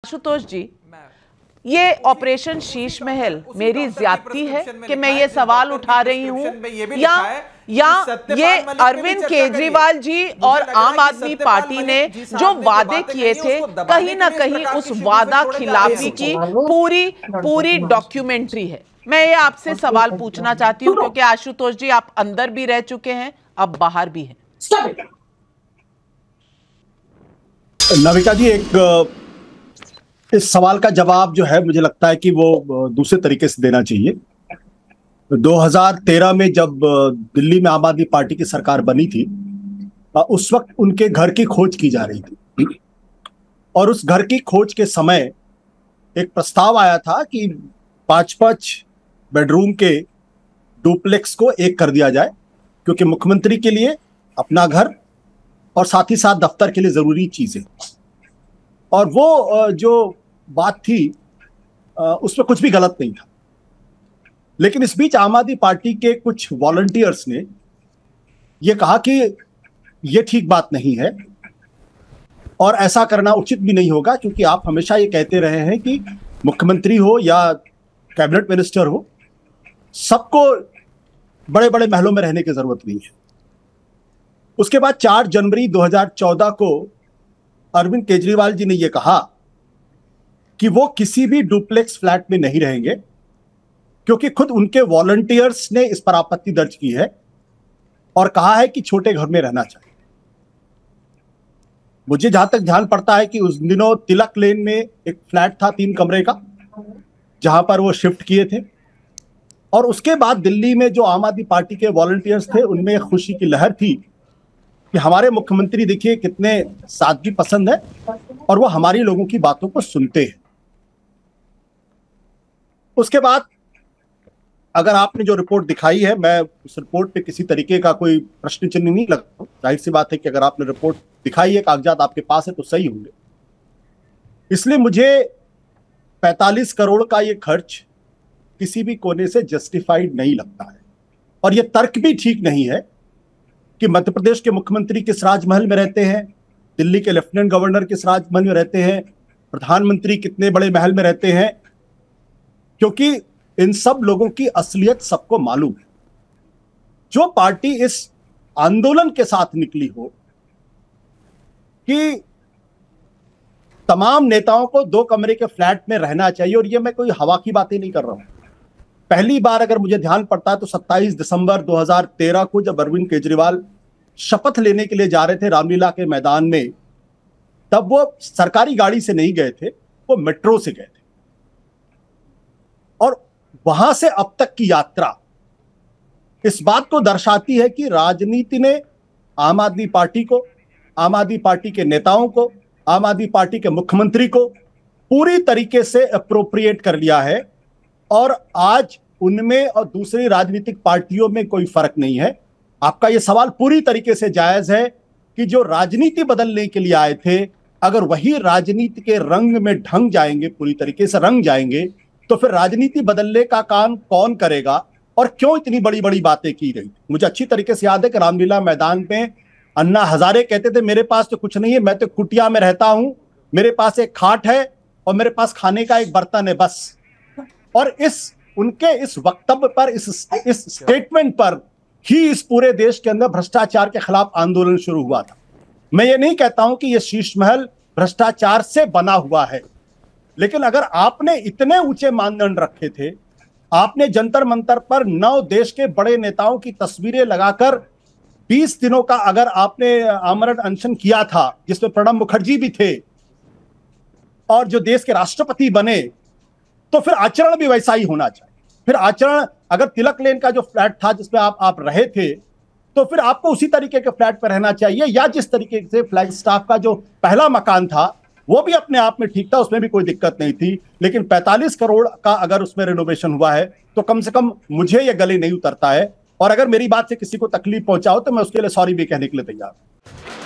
आशुतोष जी, ये ऑपरेशन शीश महल मेरी ज्यादती है कि मैं ये सवाल उठा रही हूं, या ये अरविंद केजरीवाल जी और आम आदमी पार्टी ने जो वादे किए थे कहीं ना कहीं उस वादा खिलाफी की पूरी डॉक्यूमेंट्री है। मैं ये आपसे सवाल पूछना चाहती हूं क्योंकि आशुतोष जी आप अंदर भी रह चुके हैं, अब बाहर भी हैं। नविका जी, इस सवाल का जवाब जो है मुझे लगता है कि वो दूसरे तरीके से देना चाहिए। 2013 में जब दिल्ली में आम आदमी पार्टी की सरकार बनी थी, उस वक्त उनके घर की खोज की जा रही थी और उस घर की खोज के समय एक प्रस्ताव आया था कि 5-5 बेडरूम के डुप्लेक्स को एक कर दिया जाए, क्योंकि मुख्यमंत्री के लिए अपना घर और साथ ही साथ दफ्तर के लिए जरूरी चीजें। और वो जो बात थी उसमें कुछ भी गलत नहीं था, लेकिन इस बीच आम आदमी पार्टी के कुछ वॉलंटियर्स ने यह कहा कि यह ठीक बात नहीं है और ऐसा करना उचित भी नहीं होगा, क्योंकि आप हमेशा ये कहते रहे हैं कि मुख्यमंत्री हो या कैबिनेट मिनिस्टर हो, सबको बड़े बड़े महलों में रहने की जरूरत नहीं है। उसके बाद 4 जनवरी 2014 को अरविंद केजरीवाल जी ने यह कहा कि वो किसी भी डुप्लेक्स फ्लैट में नहीं रहेंगे, क्योंकि खुद उनके वॉलंटियर्स ने इस पर आपत्ति दर्ज की है और कहा है कि छोटे घर में रहना चाहिए। मुझे जहां तक ध्यान पड़ता है कि उस दिनों तिलक लेन में एक फ्लैट था 3 कमरे का, जहां पर वो शिफ्ट किए थे। और उसके बाद दिल्ली में जो आम आदमी पार्टी के वॉलंटियर्स थे, उनमें एक खुशी की लहर थी कि हमारे मुख्यमंत्री देखिए कितने सादगी पसंद है और वो हमारी लोगों की बातों को सुनते हैं। उसके बाद अगर आपने जो रिपोर्ट दिखाई है, मैं उस रिपोर्ट पे किसी तरीके का कोई प्रश्न चिन्ह नहीं लगता। जाहिर सी बात है कि अगर आपने रिपोर्ट दिखाई है, कागजात आपके पास है, तो सही होंगे। इसलिए मुझे 45 करोड़ का ये खर्च किसी भी कोने से जस्टिफाइड नहीं लगता है। और ये तर्क भी ठीक नहीं है कि मध्य प्रदेश के मुख्यमंत्री किस राजमहल में रहते हैं, दिल्ली के लेफ्टिनेंट गवर्नर किस राजमहल में रहते हैं, प्रधानमंत्री कितने बड़े महल में रहते हैं, क्योंकि इन सब लोगों की असलियत सबको मालूम है। जो पार्टी इस आंदोलन के साथ निकली हो कि तमाम नेताओं को 2 कमरे के फ्लैट में रहना चाहिए, और ये मैं कोई हवा की बातें नहीं कर रहा हूं। पहली बार अगर मुझे ध्यान पड़ता है तो 27 दिसंबर 2013 को जब अरविंद केजरीवाल शपथ लेने के लिए जा रहे थे रामलीला के मैदान में, तब वो सरकारी गाड़ी से नहीं गए थे, वो मेट्रो से गए थे। और वहां से अब तक की यात्रा इस बात को दर्शाती है कि राजनीति ने आम आदमी पार्टी को, आम आदमी पार्टी के नेताओं को, आम आदमी पार्टी के मुख्यमंत्री को पूरी तरीके से अप्रोप्रिएट कर लिया है। और आज उनमें और दूसरी राजनीतिक पार्टियों में कोई फर्क नहीं है। आपका यह सवाल पूरी तरीके से जायज है कि जो राजनीति बदलने के लिए आए थे, अगर वही राजनीति के रंग में ढंग जाएंगे, पूरी तरीके से रंग जाएंगे, तो फिर राजनीति बदलने का काम कौन करेगा और क्यों इतनी बड़ी बड़ी बातें की गई। मुझे अच्छी तरीके से याद है कि रामलीला मैदान में अन्ना हजारे कहते थे, मेरे पास तो कुछ नहीं है, मैं तो कुटिया में रहता हूं, मेरे पास एक खाट है और मेरे पास खाने का एक बर्तन है बस। और उनके इस वक्तव्य पर, इस स्टेटमेंट पर ही इस पूरे देश के अंदर भ्रष्टाचार के खिलाफ आंदोलन शुरू हुआ था। मैं ये नहीं कहता हूं कि यह शीश महल भ्रष्टाचार से बना हुआ है, लेकिन अगर आपने इतने ऊंचे मानदंड रखे थे, आपने जंतर मंतर पर 9 देश के बड़े नेताओं की तस्वीरें लगाकर 20 दिनों का अगर आपने आमरण अनशन किया था, जिसमें प्रणब मुखर्जी भी थे, और जो देश के राष्ट्रपति बने, तो फिर आचरण भी वैसा ही होना चाहिए। फिर आचरण, अगर तिलक लेन का जो फ्लैट था जिसमें आप रहे थे, तो फिर आपको उसी तरीके के फ्लैट पर रहना चाहिए, या जिस तरीके से फ्लैग स्टाफ का जो पहला मकान था वो भी अपने आप में ठीक था, उसमें भी कोई दिक्कत नहीं थी। लेकिन 45 करोड़ का अगर उसमें रिनोवेशन हुआ है तो कम से कम मुझे यह गले नहीं उतरता है। और अगर मेरी बात से किसी को तकलीफ पहुंचा हो तो मैं उसके लिए सॉरी भी कहने के लिए तैयार हूं।